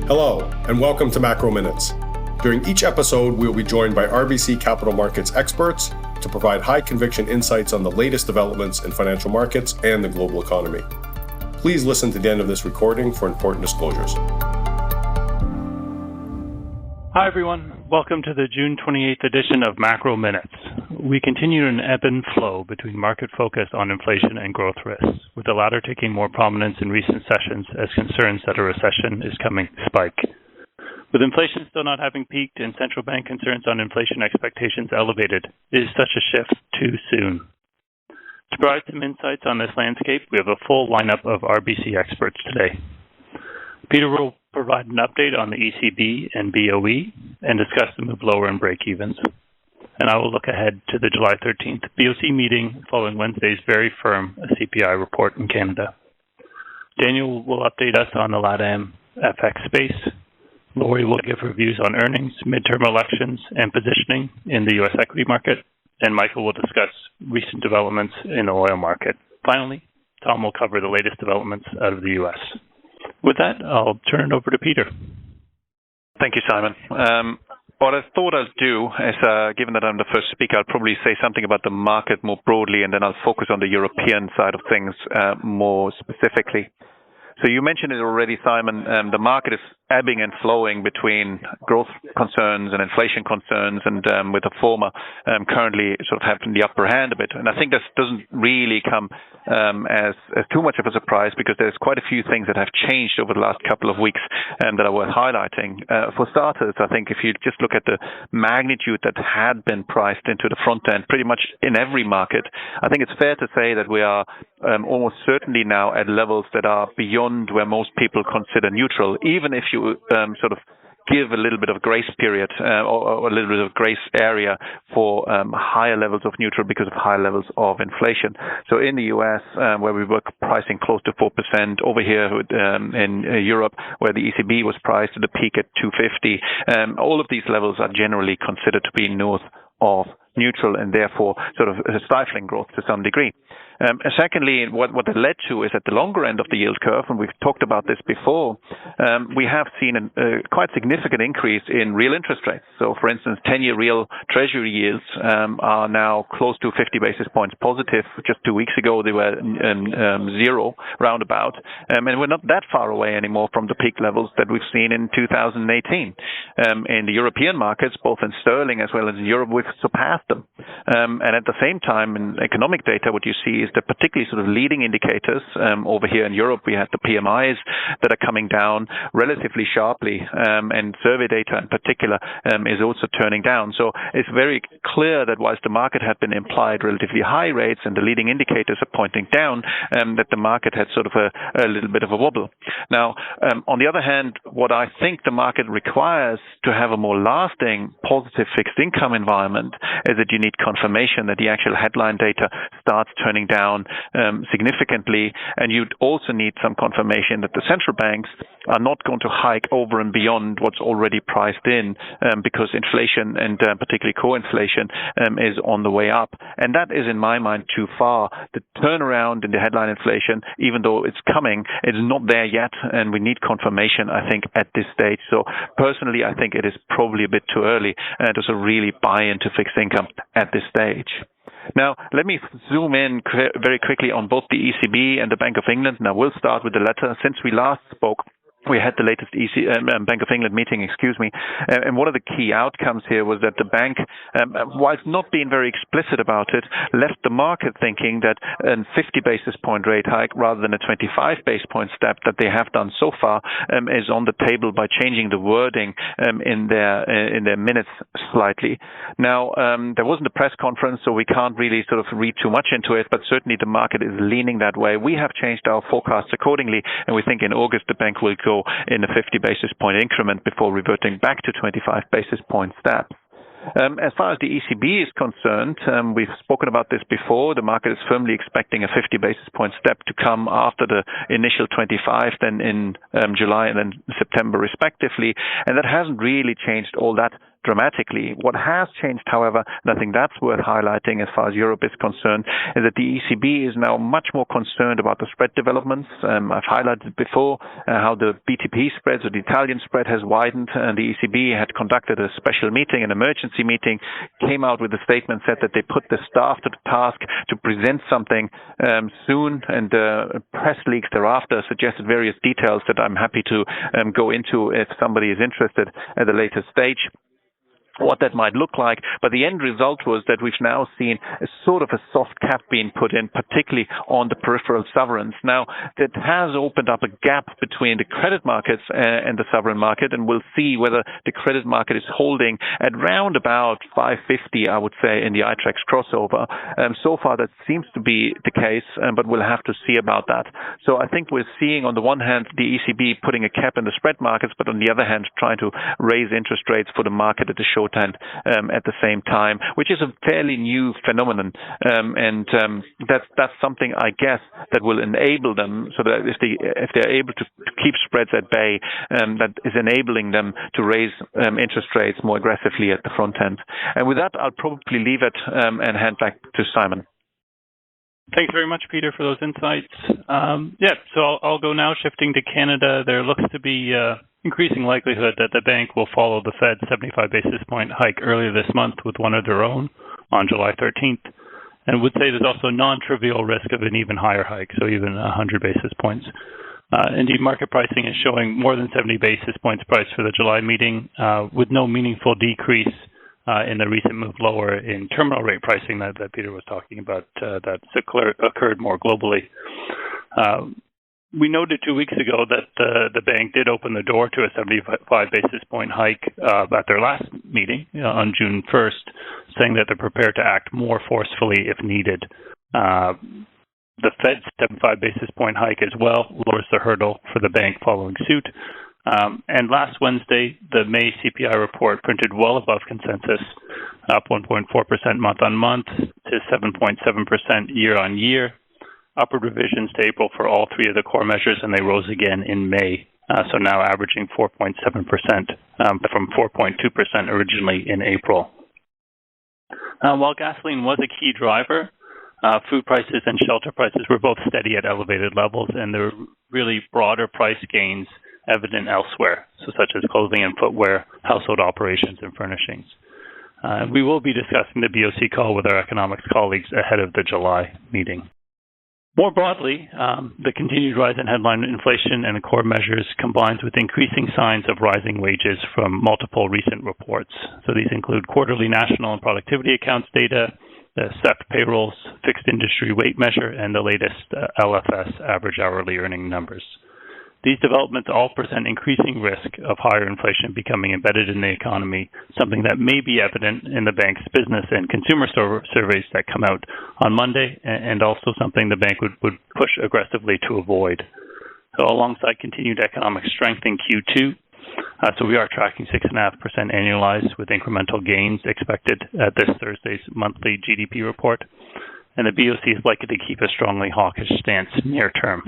Hello, and welcome to Macro Minutes. During each episode, we will be joined by RBC Capital Markets experts to provide high-conviction insights on the latest developments in financial markets and the global economy. Please listen to the end of this recording for important disclosures. Hi, everyone. Welcome to the June 28th edition of Macro Minutes. We continue an ebb and flow between market focus on inflation and growth risks, with the latter taking more prominence in recent sessions as concerns that a recession is coming to spike. With inflation still not having peaked and central bank concerns on inflation expectations elevated, is such a shift too soon? To provide some insights on this landscape, we have a full lineup of RBC experts today. Peter will provide an update on the ECB and BOE and discuss the move lower in break-evens. And I will look ahead to the July 13th BOC meeting following Wednesday's very firm CPI report in Canada. Daniel will update us on the LATAM FX space. Lori will give reviews on earnings, midterm elections, and positioning in the U.S. equity market. And Michael will discuss recent developments in the oil market. Finally, Tom will cover the latest developments out of the U.S. With that, I'll turn it over to Peter. Thank you, Simon. What I thought I'd do is, given that I'm the first speaker, I'll probably say something about the market more broadly, and then I'll focus on the European side of things more specifically. So you mentioned it already, Simon. The market is ebbing and flowing between growth concerns and inflation concerns, and with the former currently sort of having the upper hand a bit. And I think this doesn't really come as too much of a surprise, because there's quite a few things that have changed over the last couple of weeks that are worth highlighting. For starters, I think if you just look at the magnitude that had been priced into the front end pretty much in every market, I think it's fair to say that we are almost certainly now at levels that are beyond where most people consider neutral, even if you sort of give a little bit of grace period or a little bit of grace area for higher levels of neutral because of higher levels of inflation. So in the US, where we were pricing close to 4%, over here in Europe, where the ECB was priced at the peak at 250, all of these levels are generally considered to be north of neutral and therefore sort of stifling growth to some degree. Secondly, what it led to is at the longer end of the yield curve, and we've talked about this before, we have seen a quite significant increase in real interest rates. So, for instance, 10-year real treasury yields are now close to 50 basis points positive. Just 2 weeks ago, they were zero, roundabout. And we're not that far away anymore from the peak levels that we've seen in 2018. In the European markets, both in sterling as well as in Europe, we've surpassed them. And at the same time, in economic data, what you see is the particularly sort of leading indicators. Over here in Europe, we had the PMIs that are coming down relatively sharply, and survey data in particular is also turning down. So it's very clear that whilst the market had been implied relatively high rates and the leading indicators are pointing down, that the market had sort of a little bit of a wobble. Now, on the other hand, what I think the market requires to have a more lasting positive fixed income environment is that you need confirmation that the actual headline data starts turning down significantly, and you'd also need some confirmation that the central banks are not going to hike over and beyond what's already priced in, because inflation and particularly core inflation is on the way up. And that is, in my mind, too far. The turnaround in the headline inflation, even though it's coming, it's not there yet, and we need confirmation, I think, at this stage. So personally, I think it is probably a bit too early to sort of really buy into fixed income at this stage. Now, let me zoom in very quickly on both the ECB and the Bank of England, and I will start with the latter. Since we last spoke, we had the latest Bank of England meeting, and one of the key outcomes here was that the bank, whilst not being very explicit about it, left the market thinking that a 50 basis point rate hike rather than a 25 basis point step that they have done so far is on the table by changing the wording in their minutes slightly. Now, there wasn't a press conference, so we can't really sort of read too much into it, but certainly the market is leaning that way. We have changed our forecasts accordingly, and we think in August the bank will go in a 50 basis point increment before reverting back to 25 basis point steps. As far as the ECB is concerned, we've spoken about this before. The market is firmly expecting a 50 basis point step to come after the initial 25, then in July and then September respectively. And that hasn't really changed all that dramatically. What has changed, however, and I think that's worth highlighting as far as Europe is concerned, is that the ECB is now much more concerned about the spread developments. I've highlighted before how the BTP spreads or the Italian spread has widened, and the ECB had conducted a special meeting, an emergency meeting, came out with a statement, said that they put the staff to the task to present something soon, and press leaks thereafter suggested various details that I'm happy to go into if somebody is interested at a later stage, what that might look like. But the end result was that we've now seen a sort of a soft cap being put in, particularly on the peripheral sovereigns. Now, that has opened up a gap between the credit markets and the sovereign market, and we'll see whether the credit market is holding at round about 550, I would say, in the iTraxx crossover. So far, that seems to be the case, but we'll have to see about that. So I think we're seeing, on the one hand, the ECB putting a cap in the spread markets, but on the other hand, trying to raise interest rates for the market at the short end at the same time, which is a fairly new phenomenon, and that's something, I guess, that will enable them, so that if they're able to keep spreads at bay, that is enabling them to raise interest rates more aggressively at the front end. And with that, I'll probably leave it and hand back to Simon. Thanks very much, Peter, for those insights. So I'll go now, shifting to Canada. There looks to be increasing likelihood that the bank will follow the Fed's 75 basis point hike earlier this month with one of their own on July 13th. And would say there's also non-trivial risk of an even higher hike, so even 100 basis points. Indeed, market pricing is showing more than 70 basis points priced for the July meeting, with no meaningful decrease in the recent move lower in terminal rate pricing that Peter was talking about that's occurred more globally. We noted 2 weeks ago that the bank did open the door to a 75 basis point hike at their last meeting on June 1st, saying that they're prepared to act more forcefully if needed. The Fed's 75 basis point hike as well lowers the hurdle for the bank following suit. And last Wednesday, the May CPI report printed well above consensus, up 1.4% month-on-month to 7.7% year-on-year. Upward revisions to April for all three of the core measures, and they rose again in May, so now averaging 4.7% from 4.2% originally in April. While gasoline was a key driver, food prices and shelter prices were both steady at elevated levels, and there were really broader price gains evident elsewhere, such as clothing and footwear, household operations, and furnishings. We will be discussing the BOC call with our economics colleagues ahead of the July meeting. More broadly, the continued rise in headline inflation and core measures combines with increasing signs of rising wages from multiple recent reports. So these include quarterly national and productivity accounts data, the SEP payrolls, fixed industry weight measure, and the latest LFS average hourly earning numbers. These developments all present increasing risk of higher inflation becoming embedded in the economy, something that may be evident in the bank's business and consumer surveys that come out on Monday, and also something the bank would push aggressively to avoid. So alongside continued economic strength in Q2, so we are tracking 6.5% annualized with incremental gains expected at this Thursday's monthly GDP report, and the BOC is likely to keep a strongly hawkish stance near term.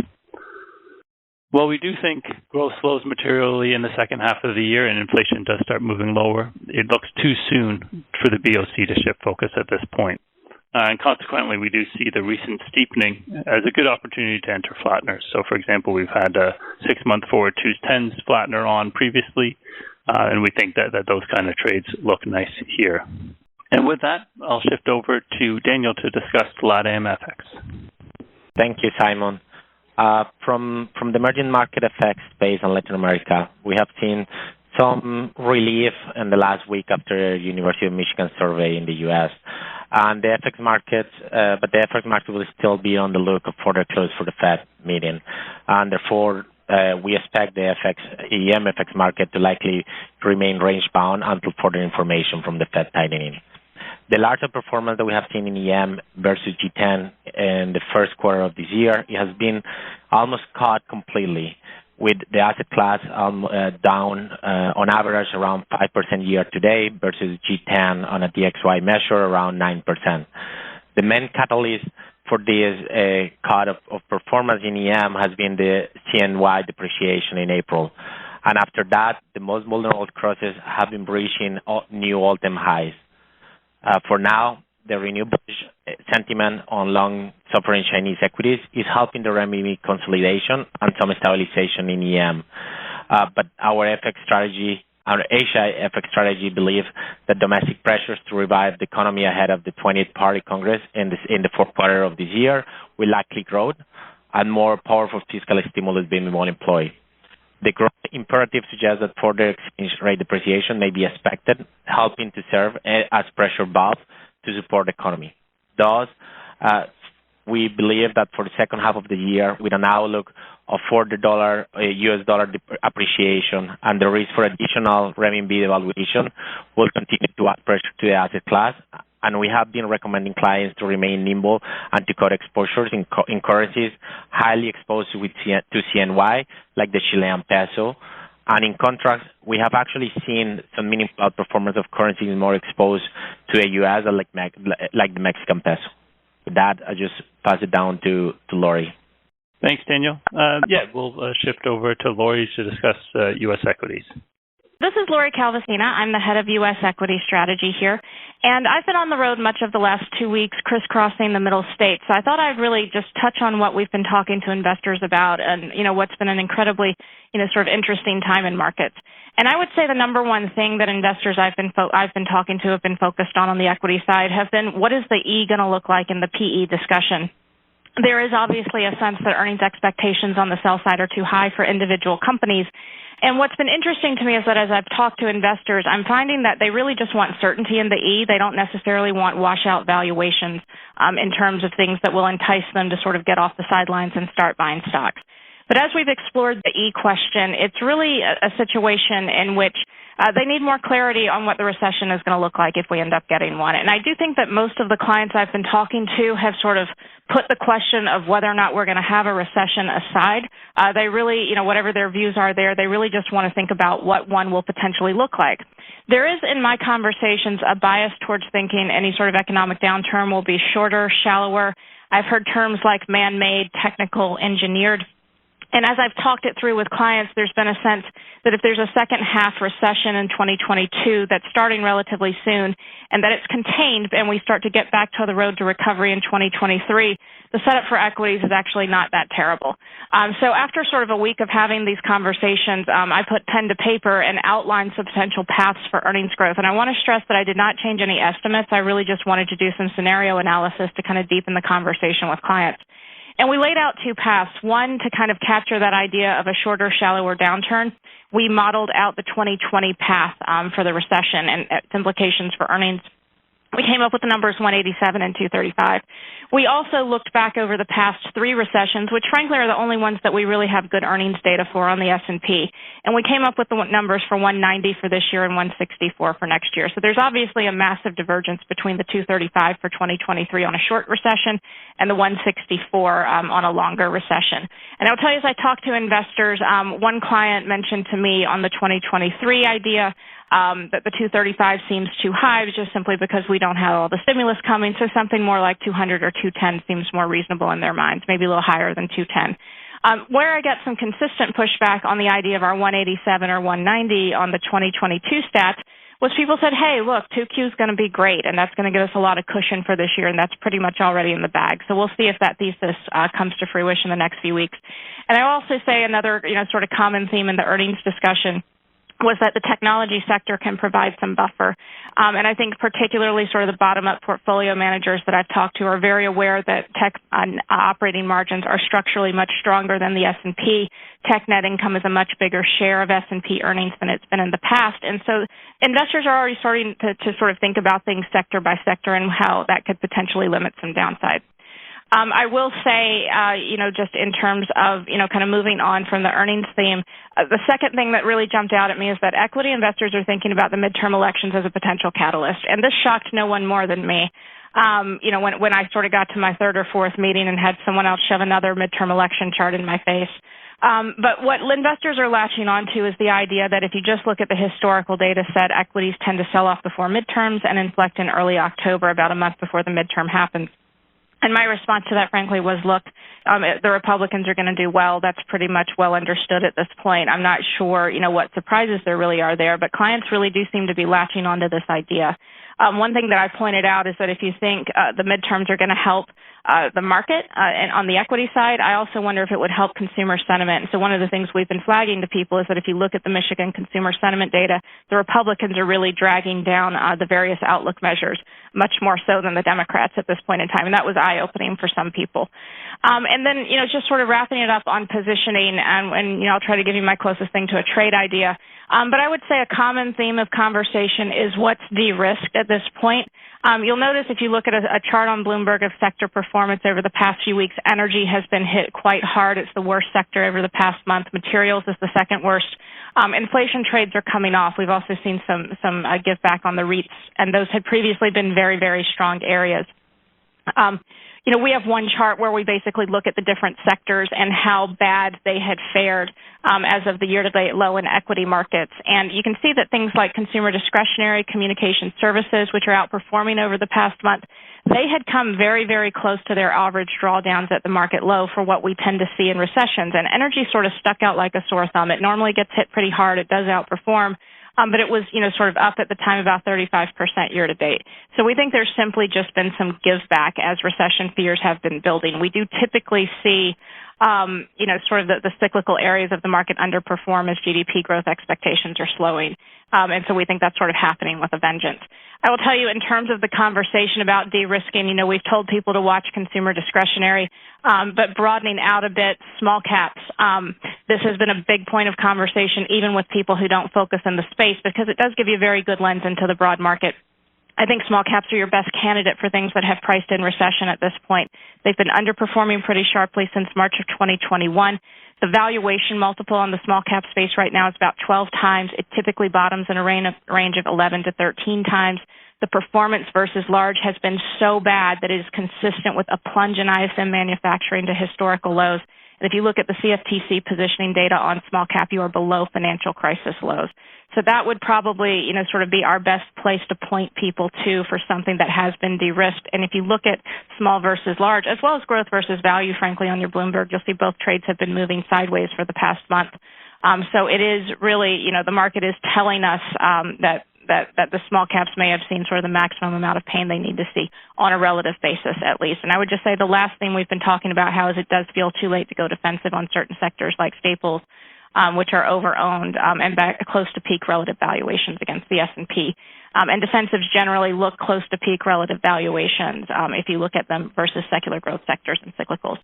While we do think growth slows materially in the second half of the year and inflation does start moving lower, it looks too soon for the BOC to shift focus at this point. And consequently, we do see the recent steepening as a good opportunity to enter flatteners. So, for example, we've had a 6-month forward 2s10s flattener on previously, and we think that those kind of trades look nice here. And with that, I'll shift over to Daniel to discuss LATAM FX. Thank you, Simon. From the emerging market effects based on Latin America, we have seen some relief in the last week after University of Michigan survey in the U.S. And the FX market, but the FX market will still be on the look for the close for the Fed meeting, and therefore we expect the EM FX market to likely remain range bound until further information from the Fed tightening. The larger performance that we have seen in EM versus G10 in the first quarter of this year, it has been almost caught completely, with the asset class down on average around 5% year to date versus G10 on a DXY measure around 9%. The main catalyst for this cut of performance in EM has been the CNY depreciation in April. And after that, the most vulnerable crosses have been breaching new all-time highs. For now, the renewed sentiment on long sovereign Chinese equities is helping the renminbi consolidation and some stabilization in EM. But our Asia FX strategy believes that domestic pressures to revive the economy ahead of the 20th Party Congress in the fourth quarter of this year will likely grow, and more powerful fiscal stimulus being well employed. The growth imperative suggests that further exchange rate depreciation may be expected, helping to serve as pressure valve to support the economy. Thus, we believe that for the second half of the year, with an outlook of further US dollar appreciation and the risk for additional renminbi devaluation, will continue to add pressure to the asset class. And we have been recommending clients to remain nimble and to cut exposures in currencies highly exposed to CNY, like the Chilean peso. And in contrast, we have actually seen some meaningful outperformance of currencies more exposed to the US, like the Mexican peso. With that, I just pass it down to Lori. Thanks, Daniel. We'll shift over to Lori to discuss U.S. equities. This is Lori Calvasina. I'm the head of U.S. equity strategy here. And I've been on the road much of the last 2 weeks crisscrossing the middle states. So I thought I'd really just touch on what we've been talking to investors about and, what's been an incredibly, sort of interesting time in markets. And I would say the number one thing that investors I've been talking to have been focused on the equity side have been, what is the E going to look like in the PE discussion? There is obviously a sense that earnings expectations on the sell side are too high for individual companies. And what's been interesting to me is that as I've talked to investors, I'm finding that they really just want certainty in the E. They don't necessarily want washout valuations in terms of things that will entice them to sort of get off the sidelines and start buying stocks. But as we've explored the E question, it's really a situation in which they need more clarity on what the recession is going to look like if we end up getting one. And I do think that most of the clients I've been talking to have sort of put the question of whether or not we're going to have a recession aside. They really, whatever their views are there, they really just want to think about what one will potentially look like. There is, in my conversations, a bias towards thinking any sort of economic downturn will be shorter, shallower. I've heard terms like man-made, technical, engineered. And as I've talked it through with clients, there's been a sense that if there's a second half recession in 2022 that's starting relatively soon and that it's contained and we start to get back to the road to recovery in 2023, the setup for equities is actually not that terrible. So after sort of a week of having these conversations, I put pen to paper and outlined some potential paths for earnings growth. And I want to stress that I did not change any estimates. I really just wanted to do some scenario analysis to kind of deepen the conversation with clients. And we laid out two paths. One, to kind of capture that idea of a shorter, shallower downturn. We modeled out the 2020 path for the recession and its implications for earnings. We came up with the numbers 187 and 235. We also looked back over the past three recessions, which frankly are the only ones that we really have good earnings data for on the S&P. And we came up with the numbers for 190 for this year and 164 for next year. So there's obviously a massive divergence between the 235 for 2023 on a short recession and the 164 on a longer recession. And I'll tell you, as I talk to investors, one client mentioned to me on the 2023 idea that the 235 seems too high just simply because we don't have all the stimulus coming. So something more like 200 or 210 seems more reasonable in their minds, maybe a little higher than 210. Where I get some consistent pushback on the idea of our 187 or 190 on the 2022 stats was people said, hey, look, 2Q is going to be great, and that's going to give us a lot of cushion for this year, and that's pretty much already in the bag. So we'll see if that thesis comes to fruition in the next few weeks. And I also say another sort of common theme in the earnings discussion was that the technology sector can provide some buffer. And I think particularly sort of the bottom-up portfolio managers that I've talked to are very aware that tech operating margins are structurally much stronger than the S&P. Tech net income is a much bigger share of S&P earnings than it's been in the past. And so investors are already starting to sort of think about things sector by sector and how that could potentially limit some downside. I will say, just in terms of, kind of moving on from the earnings theme, the second thing that really jumped out at me is that equity investors are thinking about the midterm elections as a potential catalyst. And this shocked no one more than me. When I sort of got to my third or fourth meeting and had someone else shove another midterm election chart in my face. But what investors are latching onto is the idea that if you just look at the historical data set, equities tend to sell off before midterms and inflect in early October, about a month before the midterm happens. And my response to that, frankly, was, look, the Republicans are going to do well. That's pretty much well understood at this point. I'm not sure, what surprises there really are there, but clients really do seem to be latching onto this idea. One thing that I pointed out is that if you think the midterms are going to help the market and on the equity side, I also wonder if it would help consumer sentiment. So one of the things we've been flagging to people is that if you look at the Michigan consumer sentiment data, the Republicans are really dragging down the various outlook measures, much more so than the Democrats at this point in time. And that was eye-opening for some people. And then, just sort of wrapping it up on positioning, and I'll try to give you my closest thing to a trade idea. But I would say a common theme of conversation is what's de-risked at this point. You'll notice if you look at a chart on Bloomberg of sector performance over the past few weeks, energy has been hit quite hard. It's the worst sector over the past month. Materials is the second worst. Inflation trades are coming off. We've also seen some give back on the REITs, and those had previously been very, very strong areas. We have one chart where we basically look at the different sectors and how bad they had fared as of the year-to-date low in equity markets. And you can see that things like consumer discretionary, communication services, which are outperforming over the past month, they had come very, very close to their average drawdowns at the market low for what we tend to see in recessions. And energy sort of stuck out like a sore thumb. It normally gets hit pretty hard. It does outperform. But it was, sort of up at the time about 35% year to date. So we think there's simply just been some give back as recession fears have been building. We do typically see, sort of the cyclical areas of the market underperform as GDP growth expectations are slowing. And so we think that's sort of happening with a vengeance. I will tell you in terms of the conversation about de-risking, we've told people to watch consumer discretionary, but broadening out a bit, small caps. This has been a big point of conversation even with people who don't focus in the space because it does give you a very good lens into the broad market. I think small caps are your best candidate for things that have priced in recession at this point. They've been underperforming pretty sharply since March of 2021. The valuation multiple on the small cap space right now is about 12 times. It typically bottoms in a range of 11 to 13 times. The performance versus large has been so bad that it is consistent with a plunge in ISM manufacturing to historical lows. And if you look at the CFTC positioning data on small cap, you are below financial crisis lows. So that would probably, sort of be our best place to point people to for something that has been de-risked. And if you look at small versus large, as well as growth versus value, frankly, on your Bloomberg, you'll see both trades have been moving sideways for the past month. So it is really, the market is telling us that the small caps may have seen sort of the maximum amount of pain they need to see on a relative basis, at least. And I would just say the last thing we've been talking about, how is it does feel too late to go defensive on certain sectors like staples, which are over-owned and back close to peak relative valuations against the S&P. And defensives generally look close to peak relative valuations if you look at them versus secular growth sectors and cyclicals.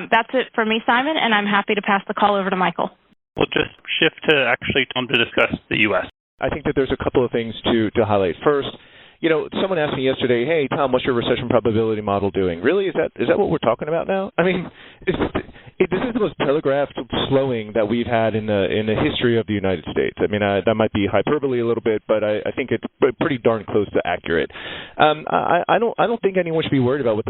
That's it for me, Simon, and I'm happy to pass the call over to Michael. We'll just shift to actually Tom to discuss the U.S. I think that there's a couple of things to highlight. First, someone asked me yesterday, hey, Tom, what's your recession probability model doing? Really? Is that what we're talking about now? I mean, this is the most telegraphed slowing that we've had in the history of the United States. I mean, that might be hyperbole a little bit, but I think it's pretty darn close to accurate. I don't think anyone should be worried about what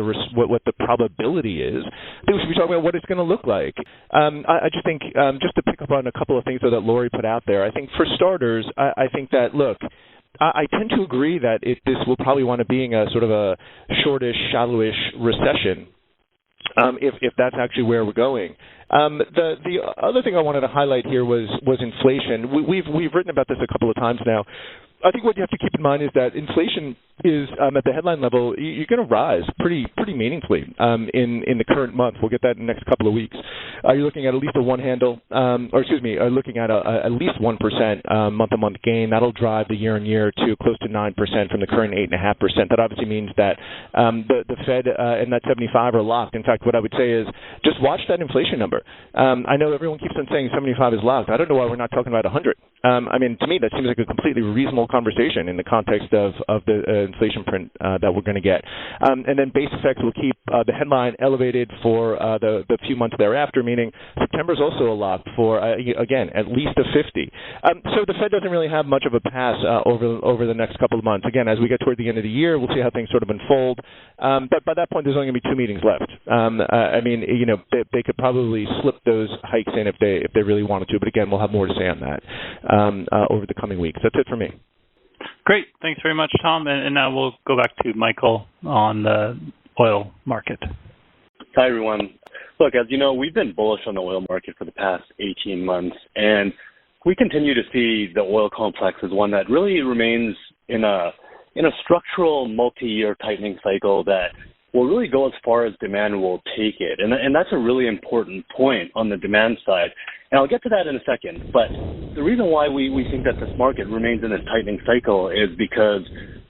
the probability is. I think we should be talking about what it's going to look like. I just think, just to pick up on a couple of things that Lori put out there, I think for starters, I think that, look, I tend to agree that this will probably wind up being a sort of a shortish, shallowish recession, if that's actually where we're going. The other thing I wanted to highlight here was inflation. We've written about this a couple of times now. I think what you have to keep in mind is that inflation is at the headline level, you're going to rise pretty meaningfully in the current month. We'll get that in the next couple of weeks. You're looking at least looking at at least 1% month-to-month gain. That'll drive the year-on-year to close to 9% from the current 8.5%. That obviously means that the Fed and that 75 are locked. In fact, what I would say is just watch that inflation number. I know everyone keeps on saying 75 is locked. I don't know why we're not talking about 100. I mean, to me, that seems like a completely reasonable conversation in the context of the inflation print that we're going to get. And then base effects will keep the headline elevated for the few months thereafter, meaning September is also a lock for, again, at least a 50. So the Fed doesn't really have much of a pass over the next couple of months. Again, as we get toward the end of the year, we'll see how things sort of unfold. But by that point, there's only going to be 2 meetings left. I mean, they could probably slip those hikes in if they really wanted to. But again, we'll have more to say on that over the coming weeks. That's it for me. Great. Thanks very much, Tom. And now we'll go back to Michael on the oil market? Hi, everyone. Look, as you know, we've been bullish on the oil market for the past 18 months, and we continue to see the oil complex as one that really remains in a structural multi-year tightening cycle that will really go as far as demand will take it. And that's a really important point on the demand side. And I'll get to that in a second. But the reason why we think that this market remains in a tightening cycle is because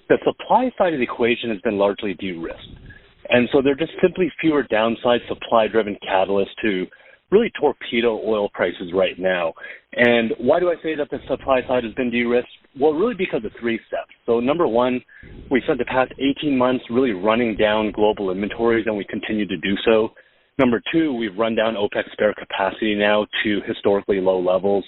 the supply side of the equation has been largely de-risked. And so there are just simply fewer downside supply-driven catalysts to really torpedo oil prices right now. And why do I say that the supply side has been de-risked? Well, really because of three steps. So number one, we spent the past 18 months really running down global inventories, and we continue to do so. Number two, we've run down OPEC spare capacity now to historically low levels.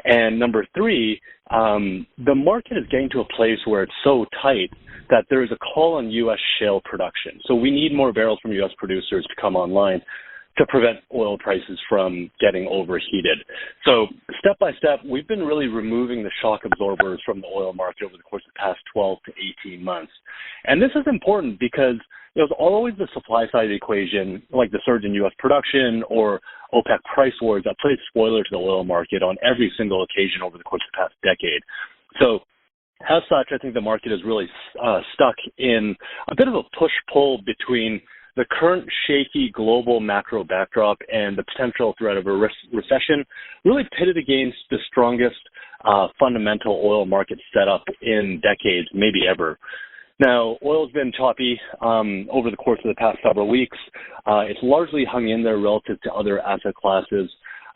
And number three, the market is getting to a place where it's so tight that there is a call on U.S. shale production. So we need more barrels from U.S. producers to come online to prevent oil prices from getting overheated. So step by step, we've been really removing the shock absorbers from the oil market over the course of the past 12 to 18 months. And this is important because it was always the supply side of the equation, like the surge in U.S. production or OPEC price wars, that played spoiler to the oil market on every single occasion over the course of the past decade. So as such, I think the market is really stuck in a bit of a push-pull between the current shaky global macro backdrop and the potential threat of a recession, really pitted against the strongest fundamental oil market setup in decades, maybe ever. Now, oil's been choppy over the course of the past several weeks. It's largely hung in there relative to other asset classes.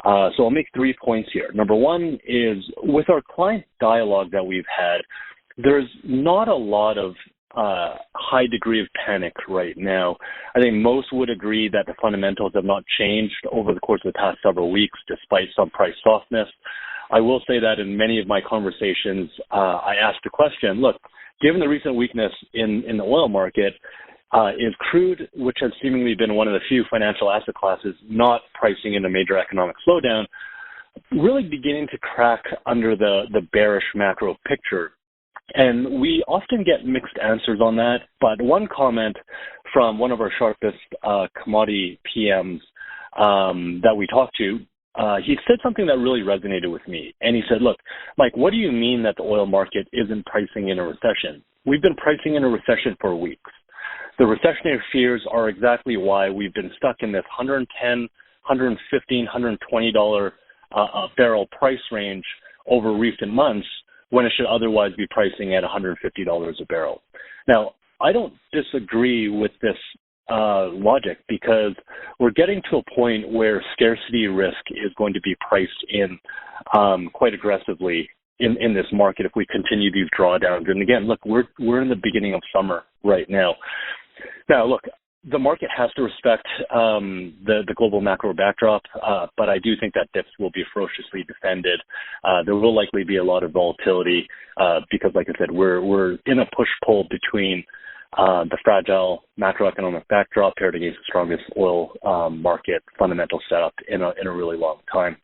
So I'll make 3 points here. Number one is, with our client dialogue that we've had, there's not a lot of high degree of panic right now. I think most would agree that the fundamentals have not changed over the course of the past several weeks, despite some price softness. I will say that in many of my conversations, I asked the question, look, given the recent weakness in the oil market, is crude, which has seemingly been one of the few financial asset classes not pricing in a major economic slowdown, really beginning to crack under the bearish macro picture? And we often get mixed answers on that, but one comment from one of our sharpest commodity PMs that we talked to, he said something that really resonated with me. And he said, look, Mike, what do you mean that the oil market isn't pricing in a recession? We've been pricing in a recession for weeks. The recessionary fears are exactly why we've been stuck in this $110, $115, $120 a barrel price range over recent months, when it should otherwise be pricing at $150 a barrel. Now, I don't disagree with this logic, because we're getting to a point where scarcity risk is going to be priced in quite aggressively in this market if we continue these drawdowns. And again, look, we're in the beginning of summer right now. Now, look, the market has to respect the global macro backdrop, but I do think that dips will be ferociously defended. There will likely be a lot of volatility because, like I said, we're in a push-pull between the fragile macroeconomic backdrop paired against the strongest oil market fundamental setup in a really long time.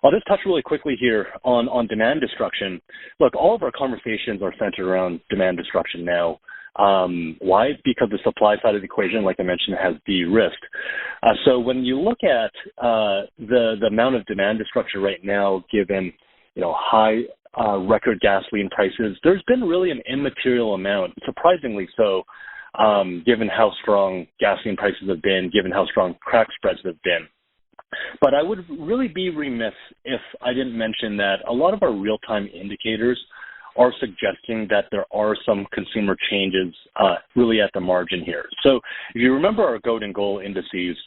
I'll just touch really quickly here on demand destruction. Look, all of our conversations are centered around demand destruction now. Why? Because the supply side of the equation, like I mentioned, has de-risked. So when you look at the amount of demand destruction right now, given high record gasoline prices, there's been really an immaterial amount, surprisingly so, given how strong gasoline prices have been, given how strong crack spreads have been. But I would really be remiss if I didn't mention that a lot of our real-time indicators are suggesting that there are some consumer changes really at the margin here. So if you remember our GOAT and goal indices,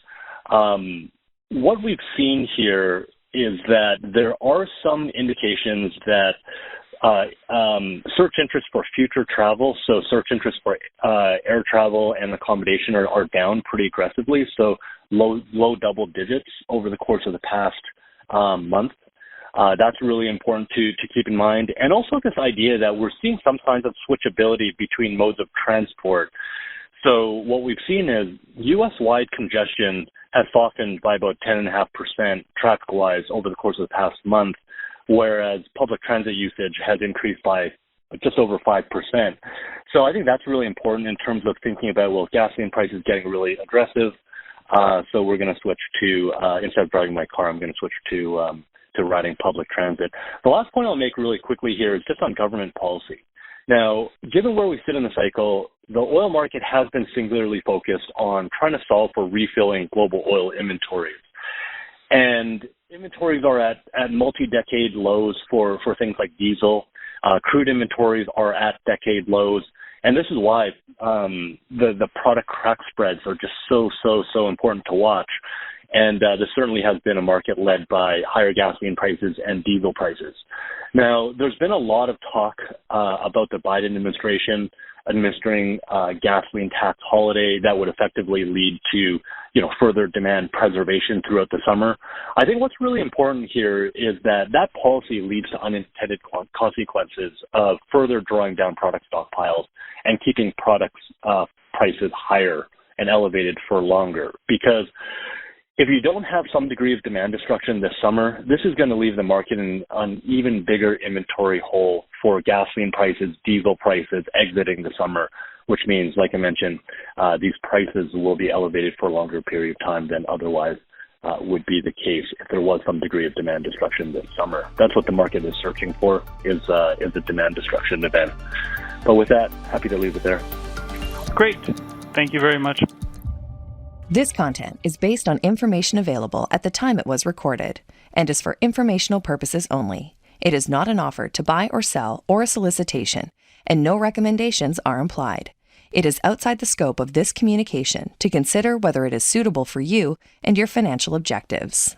what we've seen here is that there are some indications that search interest for future travel, so search interest for air travel and accommodation are down pretty aggressively, so low double digits over the course of the past month. That's really important to keep in mind. And also this idea that we're seeing some signs of switchability between modes of transport. So what we've seen is U.S.-wide congestion has softened by about 10.5% traffic-wise over the course of the past month, whereas public transit usage has increased by just over 5%. So I think that's really important in terms of thinking about, well, gasoline prices getting really aggressive. So we're going to switch to, instead of driving my car, I'm going to switch to riding public transit. The last point I'll make really quickly here is just on government policy. Now, given where we sit in the cycle, the oil market has been singularly focused on trying to solve for refilling global oil inventories. And inventories are at multi-decade lows for things like diesel. Crude inventories are at decade lows. And this is why the product crack spreads are just so important to watch. And this certainly has been a market led by higher gasoline prices and diesel prices. Now, there's been a lot of talk about the Biden administration administering a gasoline tax holiday that would effectively lead to, further demand preservation throughout the summer. I think what's really important here is that policy leads to unintended consequences of further drawing down product stockpiles and keeping products prices higher and elevated for longer. Because if you don't have some degree of demand destruction this summer, this is going to leave the market in an even bigger inventory hole for gasoline prices, diesel prices exiting the summer, which means, like I mentioned, these prices will be elevated for a longer period of time than otherwise would be the case if there was some degree of demand destruction this summer. That's what the market is searching for, is a demand destruction event. But with that, happy to leave it there. Great. Thank you very much. This content is based on information available at the time it was recorded and is for informational purposes only. It is not an offer to buy or sell or a solicitation, and no recommendations are implied. It is outside the scope of this communication to consider whether it is suitable for you and your financial objectives.